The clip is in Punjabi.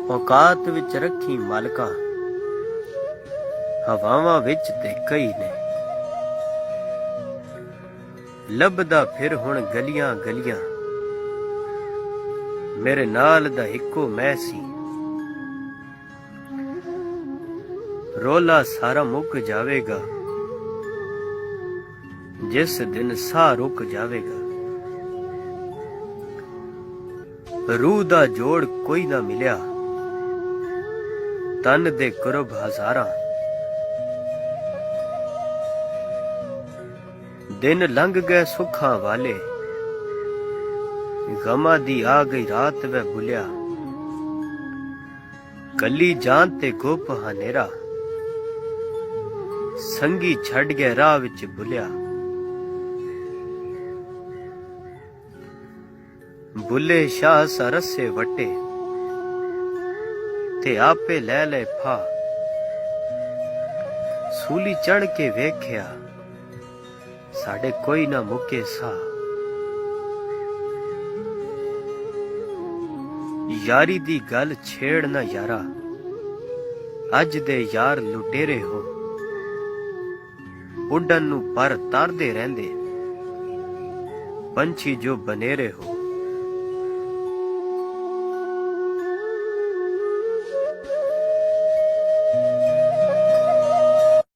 ਔਕਾਤ ਵਿੱਚ ਰੱਖੀ ਮਾਲਕਾ, ਹਵਾਵਾਂ ਵਿੱਚ ਤੇ ਕਈ ਨੇ। ਲੱਭਦਾ ਫਿਰ ਹੁਣ ਗਲੀਆਂ ਗਲੀਆਂ, ਮੇਰੇ ਨਾਲ ਦਾ ਇੱਕੋ ਮੈਂ ਸੀ। ਰੋਲਾ ਸਾਰਾ ਮੁੱਕ ਜਾਵੇਗਾ, ਜਿਸ ਦਿਨ ਸਾਹ ਰੁਕ ਜਾਵੇਗਾ। ਰੂਹ ਦਾ ਜੋੜ ਕੋਈ ਨਾ ਮਿਲਿਆ, ਤਨ ਦੇ ਕੁਰਬ ਹਜ਼ਾਰਾਂ। ਦਿਨ ਲੰਘ ਗਏ ਸੁੱਖਾਂ ਵਾਲੇ, ਗਮਾਂ ਦੀ ਆ ਗਈ ਰਾਤ ਵੈ ਭੁਲਿਆ। ਕੱਲੀ ਜਾਨ ਤੇ ਗੁੱਪ ਹਨੇਰਾ, ਸੰਗੀ ਛੱਡ ਗਿਆ ਰਾਹ ਵਿੱਚ ਭੁਲਿਆ। ਬੁੱਲੇ ਸ਼ਾਹ ਸਰਸੇ ਵਟੇ, ਤੇ ਆਪੇ ਲੈ ਲੈ ਫਾ। ਸੂਲੀ ਚੜ ਕੇ ਵੇਖਿਆ, ਸਾਡੇ ਕੋਈ ਨਾ ਮੁੱਕੇ ਸਾ। ਯਾਰੀ ਦੀ ਗੱਲ ਛੇੜ ਨਾ ਯਾਰਾ, ਅੱਜ ਦੇ ਯਾਰ ਲੁਟੇਰੇ ਹੋ। ਉੱਡਣ ਨੂੰ ਪਰ ਤਰਦੇ ਰਹਿੰਦੇ, ਪੰਛੀ ਜੋ ਬਨੇਰੇ ਹੋ।